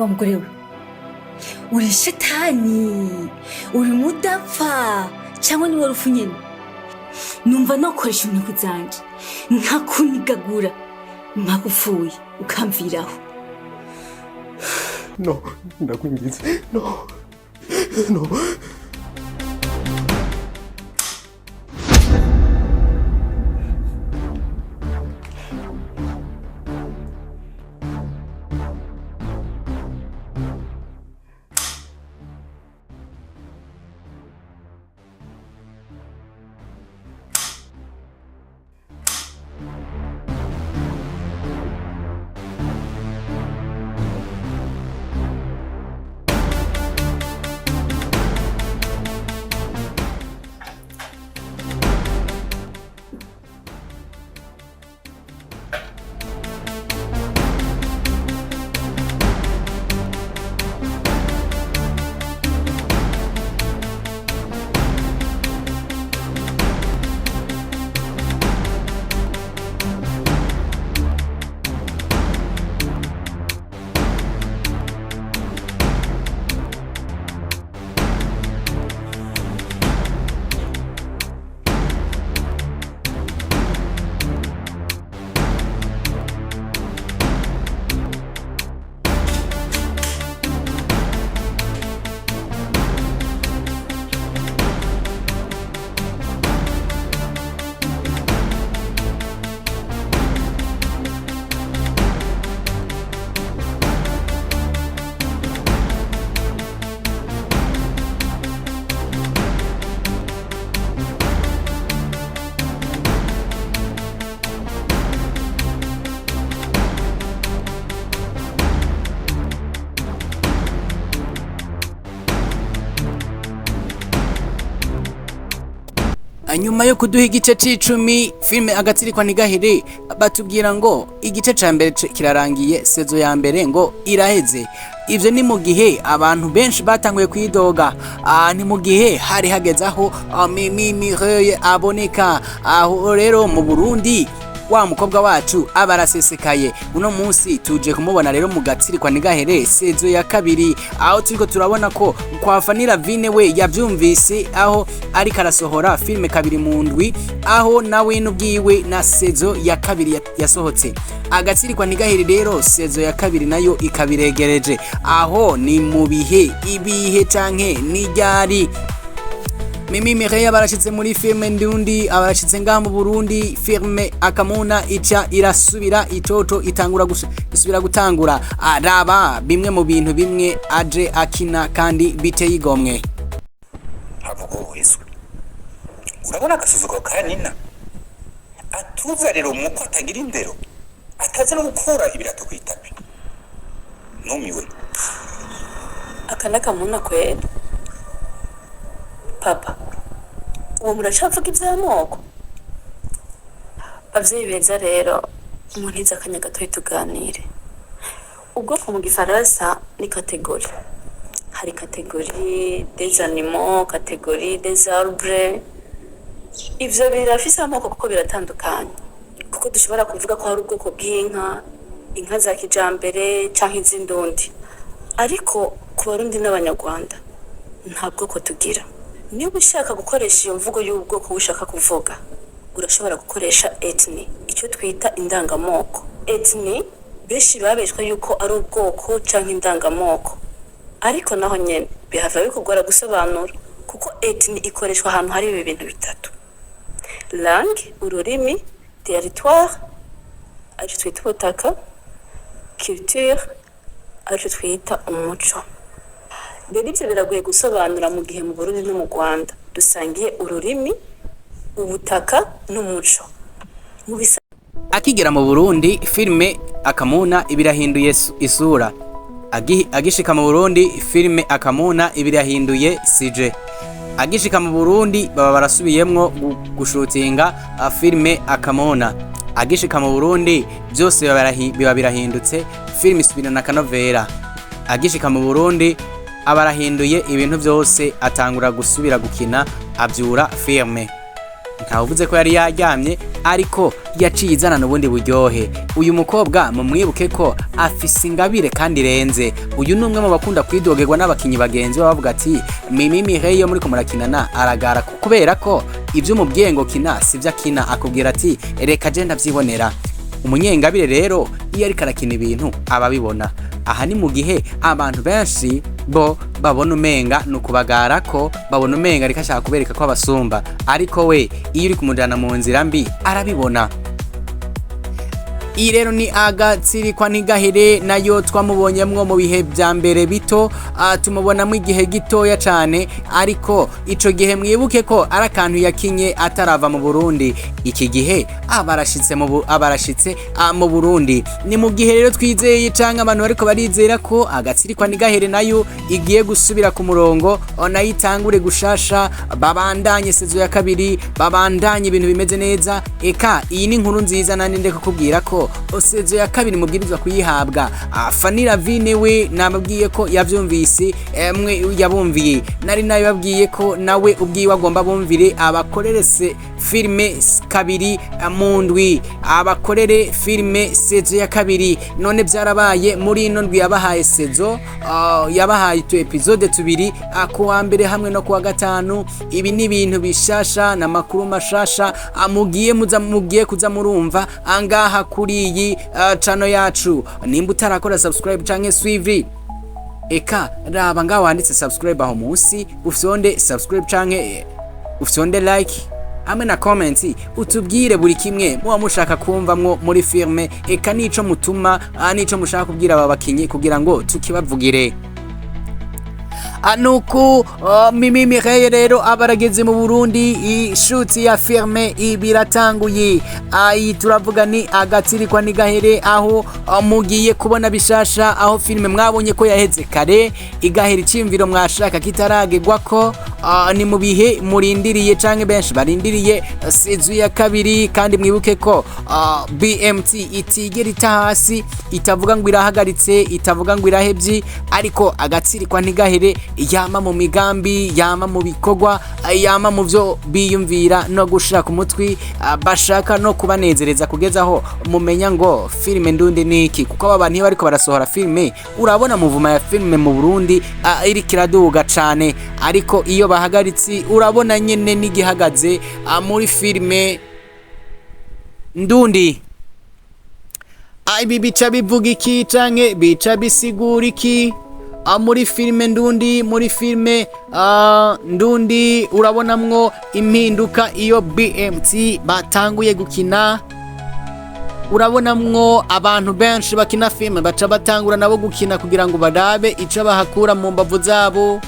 wa mugore we uri shetani uri mudapfa cyangwa ni warufu nyene numva nokoresha inteko zanje nkakunigagura nkagupfuye ukamviraho no ndakwinginze no Nyuma yo kuduha igice c'icumi filme Agatsirikwa Ntigahere batubwira ngo igice ca mbere kirarangiye sezo ya mbere ngo iraheze. Ivyo ni mu gihe abantu benshi batanguye kwidoga, ni mu gihe hari hageze aho Mireille aboneka. Aho rero mu Burundi wa mukobwa wacu abarasesekaye. Uno munsi tuje kumubona rero mu Gatsirikwa Ntigahere sezo ya kabiri, aho turiko turabona ko kwafanira Vine we yavyumvise aho ari karasohora filme kabiri mu ndwi, aho nawe n'ubwiwe na sezo ya kabiri yasohotse. Agatsirikwa Ntigahere rero sezo ya kabiri nayo ikabiregereje, aho ni mu ibihe canke n'iryari. Mireille abarashitse muri filme ndundi, abarashitse ngaha mu Burundi filme akamuna ica irasubira itoto itangura gusubira gutangura. RABA bimwe mu bintu bimwe aje akina kandi biteye igomwe. Havugo Yesu urabona akasuzuko ka Nina atuza rero muko atagira indero ataze no gukora ibirato kwitapi numiwe akanaka muna kwera papa uwo muracavuga ivy'amoko bavyeyi beza rero umuntu akanya gato tuganire. Ubwoko mu gifaransa ni catégorie, hari catégorie des animaux, catégorie des arbres. Ivyo birafise amoko kuko biratandukanye, kuko dushobora kuvuga ko hari ubwoko bw'inka, inka za kijambere canke iz'indundi, ariko ku Barundi n'Abanyarwanda nta bwoko tugira. Niba ushaka gukoresha iyo mvugo y'ubwoko ushaka kuvuga, urashobora gukoresha ethnie, icyo twita indangamoko. Ethnie benshi babeshwa yuko ari ubwoko canke indangamoko, ariko naho nyene bihava bikugora gusobanura, kuko ethnie ikoreshwa ahantu hari ibi bintu bitatu: langue, ururimi, territoire, aricyo twita ubutaka, culture, aricyo twita umuco. Rero ibyo biragoye gusobanura mu gihe mu Burundi no mu Rwanda dusangiye ururimi, ubutaka n'umuco. Akigera mu Burundi filme akamuna ibirahinduye isura. Agishika mu Burundi filme akamuna ibirahinduye sije. Agishika mu Burundi baba barasubiyemwo gushutinga filme akamuna. Agishika mu Burundi byose biba birahindutse, filme isubirana kanovera. Agishika mu Burundi abarahinduye ibintu byose, atangura gusubira gukina abyura filme. Ntavuze ko yari yaryamye ariko yaciye izana ubundi buryohe. Uyu mukobwa mumwibuke ko afise ingabire kandi irenze. Uyu ni umwe mu bakunda kwidogerwa n'abakinyi bagenzi bavuga ati Mireille muri ko murakinana aragara kubera ko ivyo umubwiye ngo kina sivyo akina, akubwira ati reka je ndavyibonera. Umunyengabire rero iyo ariko arakina ibintu ababibona. Aha ni mu gihe abantu benshi bo babona umenga nukubagara ko babona umenga ariko ashaka kubereka ko abasumba, ariko we iyo uri kumujana mu nzira mbi arabibona. Iyi rero ni Agatsirikwa Ntigahere, nayo twamubonyemwo mu bihe bya mbere bito, tumubonamo igihe gitoya cyane, ariko ico gihe mwibuke ko ari akantu yakinye atarava mu Burundi. Iki gihe abarashitse mu Burundi. Ni mu gihe rero twizeye canke abantu bariko barizera ko Agatsirikwa Ntigahere nayo igiye gusubira ku murongo, nayo itangure gushasha, babandanye saison ya kabiri, babandanye ibintu bimeze neza. Eka iyi ni inkuru nziza nandi ndeko kubwira ko saison ya kabiri mubwirizwa kuyihabwa. Fanira Vine we nababwiye ko yavyumvise, mwe yabumviye, nari nayo babwiye ko nawe ubwiwe agomba bumvire abakorere filme kabiri mu ndwi, abakorere filme saison ya kabiri. None byarabaye muri ino ndwi yabahaye saison, yabahaye episode tubiri, kuwa mbere hamwe no kuwa gatanu. Ibi ni ibintu bishasha na makuru mashasha mugiye kuza murumva angaha kuri iyi channel yacu. Nimba utarakora subscribe canke suivi, eka raba ngaho wanditse subscribe aho munsi, ufyonde subscribe canke ufyonde like hamwe na comment, utubwire buri kimwe muba mushaka kumvamwo muri filme, eka nico mutuma nico mushaka kubwira aba bakinyi kugira ngo tukibavugire. Anuku Mireille rero abarageze mu Burundi, ishuti ya filme ibiratanguye. Ayi turavuga ni Agatsirikwa Ntigahere, aho mugiye kubona bishasha, aho filme mwabonye ko yaheze kare igahera icimviro mwashaka kitaragegwa ko. Ni mu bihe murindiriye canke benshi barindiriye saison ya kabiri, kandi mwibuke ko BMT itigera hasi, itavuga ngo irahagaritse, itavuga ngo irahevye, ariko Agatsirikwa Ntigahere yama mu migambi, yama mu bikorwa, yama mu byo biyumvira no gushira ku mutwi, bashaka no kubanezereza kugezaho mumenya ngo filme ndundi niki. Kuko abantu iyo bariko barasohora filme urabona muvuma ya filme mu Burundi iri kiraduga cane, ariko iyo bahagaritsi urabona nyene n'igihagaze muri filme ndundi. Ibi bica bivuga iki canke bica bisigura iki? Muri filme ndundi, muri filme ndundi urabonamwo impinduka iyo BMT batanguye gukina. Urabonamwo abantu benshi bakina filme baca batangura nabo gukina kugira ngo barabe ico bahakura mu mbavu zabo,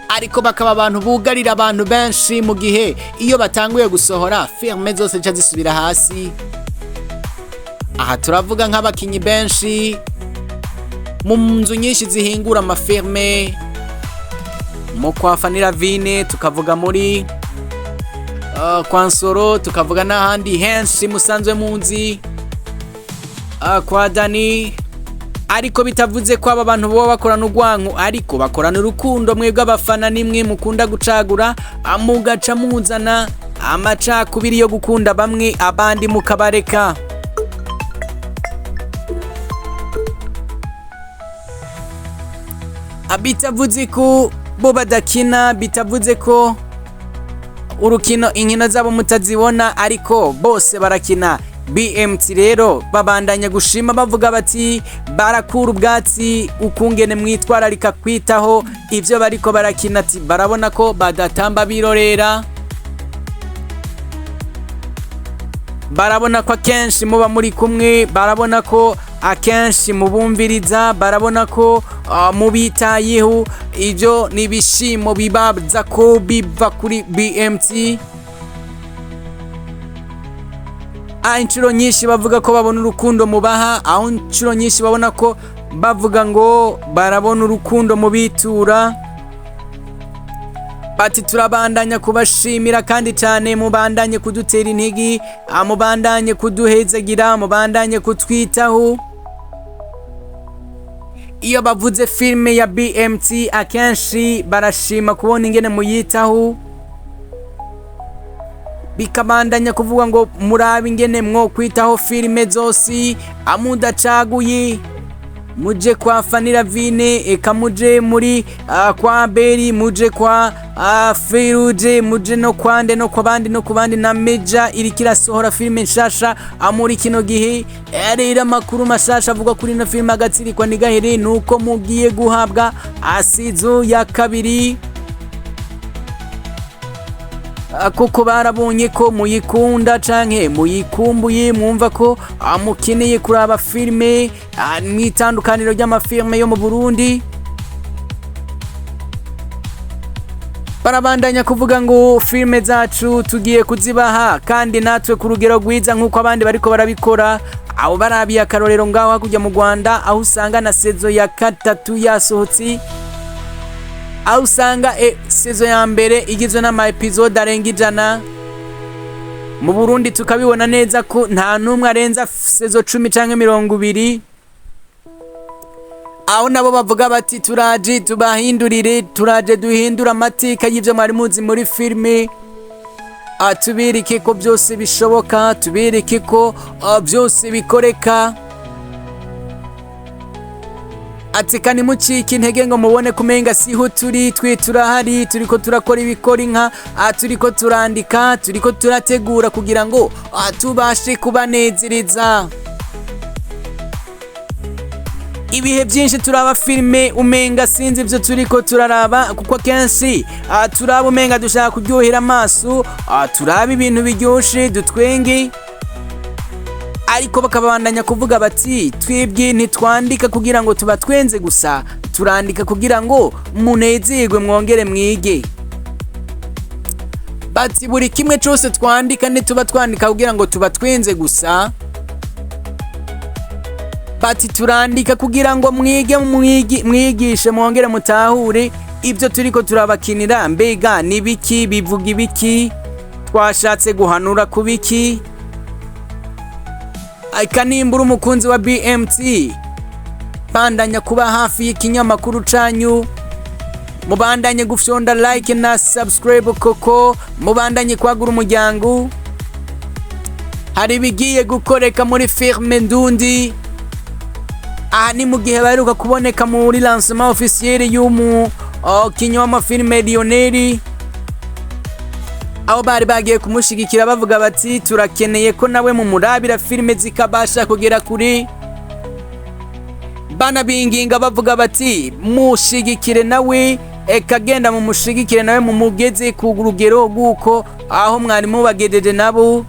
ariko bakaba abantu bugarira abantu benshi, mu gihe iyo batanguye gusohora filme zose zica zisubira hasi. Aha turavuga nk'abakinyi benshi mu nzu nyinshi zihingura amafilme, mu kwa Fanira Vine, tukavuga muri kwa Nsoro, tukavuga n'ahandi henshi musanzwe munzi, kwa Dani. Ariko bitavuze ko aba bantu bo bakorana urwanko, ariko bakorana urukundo. Mwebwe abafana nimwe mukunda gucagura, mugaca muzana amacakubiri yo gukunda bamwe abandi mukabareka. Bitavuze ko bo badakina, bitavuze ko urukino inkino zabo mutazibona, ariko bose barakina. BMT rero babandanya gushima bavuga bati barakura ubwatsi ukungene mwitwararika kwitaho ivyo bariko barakina, ati barabona ko badatamba birorera, barabona ko akenshi muba muri kumwe, barabona ko akenshi mubumviriza, barabona ko mubitayeho. Ivyo ni bishimo bibaza ko biva kuri BMT. Inshuro nyinshi bavuga ko babona urukundo mubaha, aho inshuro nyinshi babona ko bavuga ngo barabona urukundo mubitura. Bati turabandanya kubashimira kandi cyane, mubandanye kudutera intege, mubandanye kuduhezagira, mubandanye kutwitaho. Iyo bavuze filme ya BMT akenshi barashima kubona ingene muyitaho. bikabandanya kuvuga ngo murabe ingene mwo kwitaho filime zose amudacaguye muje kwa Fanira Vine eka muje muri kwa Beri muje kwa Feruje muje no kwande no kwabandi no kubandi na Meja irikira sohora filime nshasha amuri kino gihe rero makuru mashasha avuga kuri no filime Agatsirikwa Ntigahere nuko mugiye guhabwa Saison ya kabiri kuko barabonye ko muyikunda canke muyikumbuye mwumva ko amukeneye kuraba filime mwitandukaniro ry'amafilme yo mu Burundi. Barabandanya kuvuga ngo filime zacu tugiye kuzibaha kandi natwe ku rugero rwiza nk'uko abandi bariko barabikora. Abo barabiye akarorero ngaho hakujya mu Rwanda aho usanga na Saison ya 3 yasohotse, aho usanga Saison ya mbere igizwe n'ama episode arenga 100. Mu Burundi tukabibona neza ko nta numwe arenza Saison 10 canke 20. Aho nabo bavuga bati turaje tubahindurire, turaje duhindura amateka y'ivyo mwari muzi muri filime, atubirike ko byose bishoboka, tubirike ko byose bikoreka. Ati kani muciki intege ngo mubone kumenga siho turi, twe turahari, turiko turakora ibikora inka, turiko turandika, turiko turategura kugira ngo tubashe kubanezereza. Ibihe byinshi turaba filime umenga sinzi ivyo turiko turaraba kuko kenshi turaba umenga dushaka kuryohera amaso, turaba ibintu biryoshe dutwenge, ariko bakabandanya kuvuga bati twebwe ntitwandika kugira ngo tubatwenze gusa, turandika kugira ngo munezerwe mwongere mwige. Bati buri kimwe cyose twandika ntituba twandika kugira ngo tubatwenze gusa, bati turandika kugira ngo mwige mwigishe mwongere mutahure ibyo turiko turabakinira, mbega nibiki bivuga ibiki, twashatse guhanura kubiki. Kanimbura umukunzi wa BMT, bandanya kuba hafi y'ikinyamakuru canyu, mubandanye gufyonda like na subscribe koko, mubandanye kwagura umuryango. Hari bigiye gukoreka muri filme ndundi, ni mu gihe baheruka kuboneka muri lancement officiel y'umu kinyoma filme Lionel, aho bari bagiye kumushigikira bavuga bati turakeneye ko nawe mu murabira filme zikabasha kugera kuri. Bana binginga bavuga bati mushigikire nawe, ekagenda mu mushigikire nawe mu mugeze ku rugero guko aho mwari mubagejeje nabo.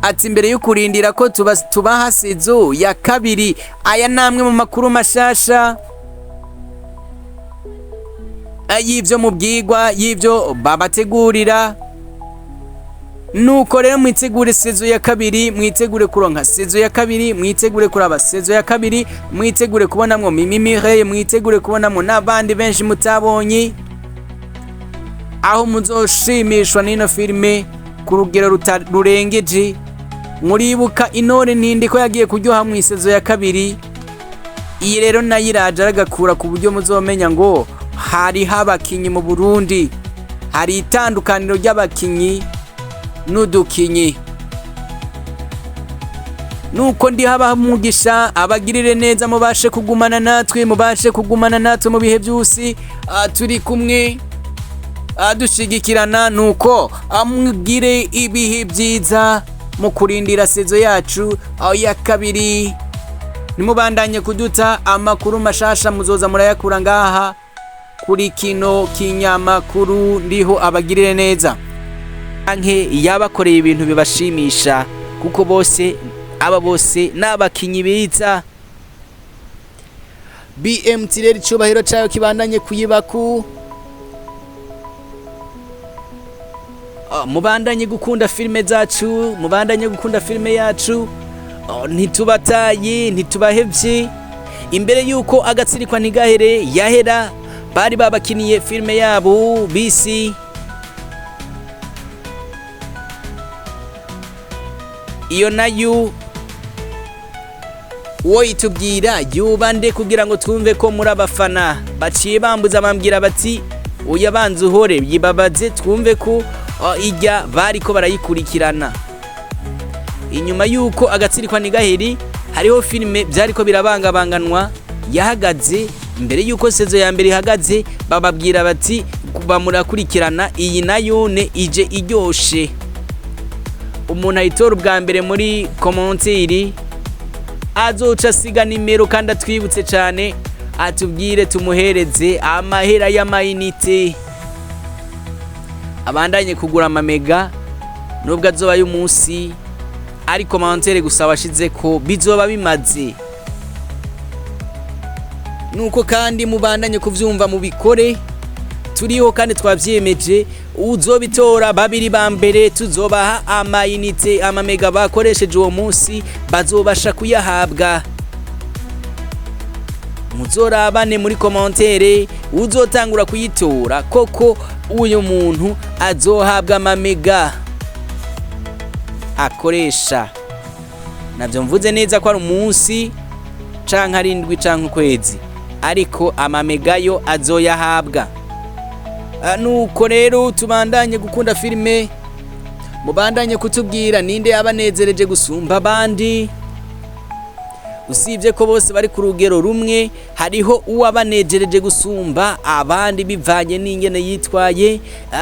Ati imbere yo kurindira ko tubaha Saison ya kabiri, aya namwe mu makuru mashasha y'ivyo mubwirwa y'ivyo babategurira. Nuko rero mwitegure Saison ya kabiri, mwitegure kuronka Saison ya kabiri, mwitegure kuraba Saison ya kabiri, mwitegure kubonamwo Mireille, mwitegure kubonamwo n'abandi benshi mutabonye, aho muzoshimishwa n'ino filime ku rugero rurengeje. Muribuka Intore Ntindiko yagiye kuryoha mu Saison ya kabiri, iyi rero nayo iraje aragakura ku buryo muzomenya ngo hari habakinyi mu Burundi, hari itandukaniro ry'abakinyi n'udukinyi. Nuko ndi haba mugisha abagirire neza, mubashe kugumana natwe, mubashe kugumana natwe mu bihe byose, turi kumwe dushigikirana. Nuko amugire ibihe byiza mu kurindira Saison yacu ya kabiri. Nimubandanye kuduta amakuru mashasha, muzoza murayakura ngaha kuri kino kinyamakuru ndiho abagirire neza, anke yabakoreye ibintu bibashimisha kuko bose aba bose n'abakinyi biza. BMT rero icubahiro cyayo kibandanye kuyibaku, mubandanye gukunda filime zacu, mubandanye gukunda filime yacu, ntitubataye ntitubahevye. Imbere yuko Agatsirikwa Ntigahere yahera bari babakiniye filime yabo bisi iyo nayo uwo itubwira yubande kugira ngo twumve ko muri abafana. Baciye bambuza bambwira bati uya banze uhore yibabaze twumve ko ijya bariko barayikurikirana. Inyuma yuko Agatsirikwa Ntigahere hariho filime byariko birabangabanganwa yahagaze. Mbere yuko saison ya mbere ihagaze bababwira bati kuba murakurikirana iyi nayone ije iryoshe. Umuntu ayitora ubwa mbere muri commentaire azoca siga nimero kandi atwibutse cyane atubwire tumuhereze amahera y'amayinite abandanye kugura amamega nubwo azoba y'umunsi ari commentaire gusa washize ko bizoba bimaze. Nuko kandi mubandanye kuvyumva mu bikore turiho kandi twavyemeje uzobitora babiri ba mbere tuzobaha amayinite amamega bakoresheje uwo munsi bazobasha kuyahabwa. Muzorabane muri commentaire uzotangura kuyitora koko uyu muntu azohabwa amamega akoresha. Navyo mvuze neza ko ari umunsi canke ari indwi canke ukwezi ariko amamega yo azoyahabwa. Nuko rero tubandanye gukunda filime mubandanye kutubwira ninde yabanezereje gusumba abandi. Usibye ko bose bari ku rugero rumwe hariho uwabanejereje gusumba abandi bivanye n'ingene yitwaye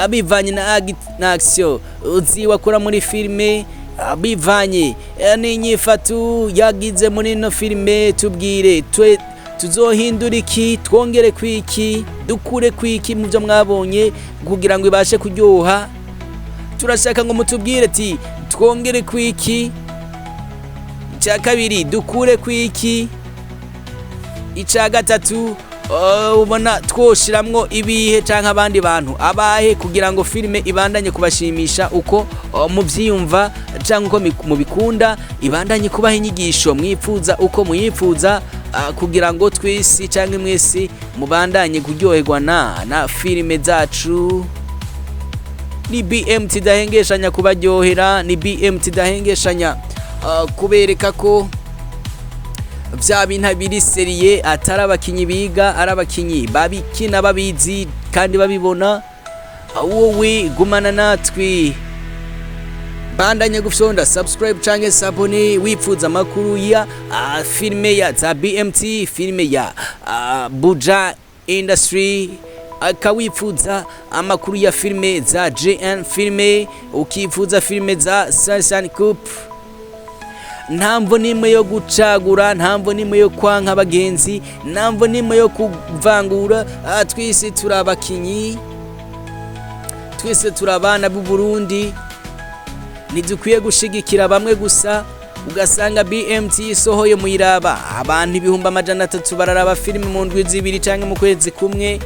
bivanye na action uziwakora muri filime bivanye n'inyifatu yagize muri no filime. Tubwire tuzohindura iki twongere kwiki dukure kwiki mu byo mwabonye kugira ngo ibashe kuryoha. Turashaka ngo mutubwire ati twongere kwiki, icya kabiri dukure kwiki, icya gatatu ubona twoshiramwo ibihe canke abandi bantu abahe kugira ngo filime ibandanye kubashimisha uko muvyiyumva canke uko mubikunda ibandanye kubaha inyigisho mwifuza uko muyifuza kugira ngo twisi canke mwese mubandanye kuryoherwa na filime zacu. Ni BMT dahengeshanya kubaryohera, ni BMT dahengeshanya kubereka ko vya bintu biri seriye atari abakinyi biga ari abakinyi babikina babizi kandi babibona. Wowe gumana natwe bandanye gufyonda subscribe canke sabone wifuza makuru ya filime ya za BMT, filime ya Buja Industry akawifuza amakuru ya filime za JN filime, ukifuza filime za Sunshine Coupe. Ntamvo nimwe yo gucagura, ntamvo nimwe yo kwanka abagenzi, ntamvo nimwe yo kuvangura. Twese turabakinyi, twese turabana b'u Burundi. Nidukwiye gushigikira bamwe gusa ugasanga BMT sohoye muyiraba abantu 300 bararaba filime mu ndwi zibiri canke mu kwezi kumwe,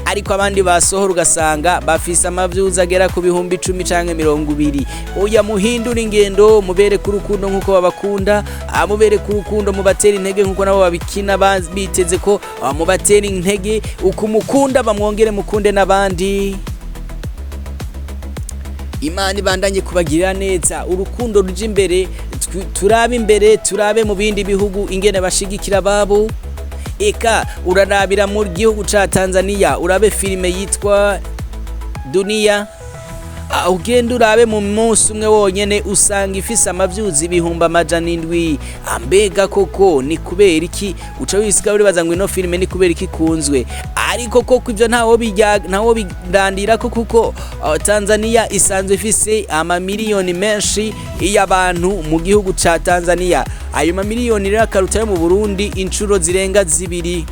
ariko abandi basohora ugasanga bafise amavyuza agera ku 10,000 canke 20. Oya muhindura ingendo mubere ku rukundo nkuko babakunda, mubere ku rukundo mubatera intege nkuko nabo babikina biteze ko mubatera intege ukumukunda bamwongere mukunde nabandi. Imana ibandanye kubagirira neza urukundo ruje imbere, turabe imbere turabe mu bindi bihugu ingene bashigikira babo. Eka urarabira mu gihugu ca Tanzania urabe filime yitwa Dunia, ugenda urabe mu munsi umwe wonyene usanga ifise amavyuzi 700,000. Ambega koko ni kubera iki uca wisiga uribaza ngo ino filime ni kubera iki kunzwe, ariko koko ivyo ntawo birandira ko kuko Tanzania isanzwe ifise amamiliyoni menshi y'abantu mu gihugu ca Tanzania. Ayo mamiliyoni rero akaruta yo mu Burundi incuro zirenga 2.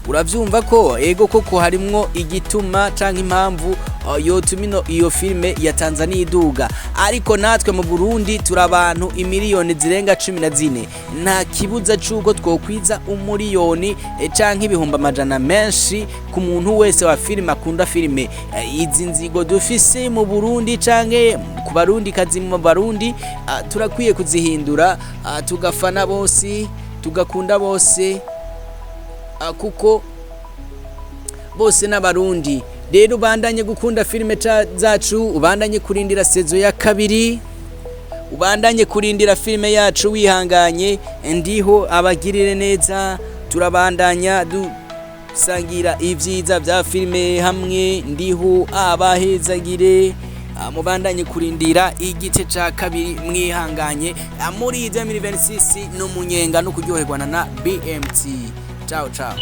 Uravyumva ko ego koko harimwo igituma canke impamvu yotumino iyo filme ya Tanzania iduga, ariko natwe mu Burundi turabantu imiliyoni zirenga 14. Nta kibuza cuko twokwiza umuliyoni canke 100,000 menshi ku muntu wese wa filme akunda filme. Izi nzigo dufise mu Burundi canke ku Barundi kazi mu Barundi turakwiye kuzihindura, tugafana bose tugakunda bose kuko bose n'abarundi. Rero ubandanye gukunda filime zacu, ubandanye kurindira saison ya 2, ubandanye kurindira filime yacu wihanganye. Ndiho abagirire neza, turabandanya sangira ivyiza vya filme hamwe ndiho abahezagire mubandanye kurindira igice ca kabiri mwihanganye muri 2026 n'umunyenga no kuryoherwana na BMT. Ciao ciao.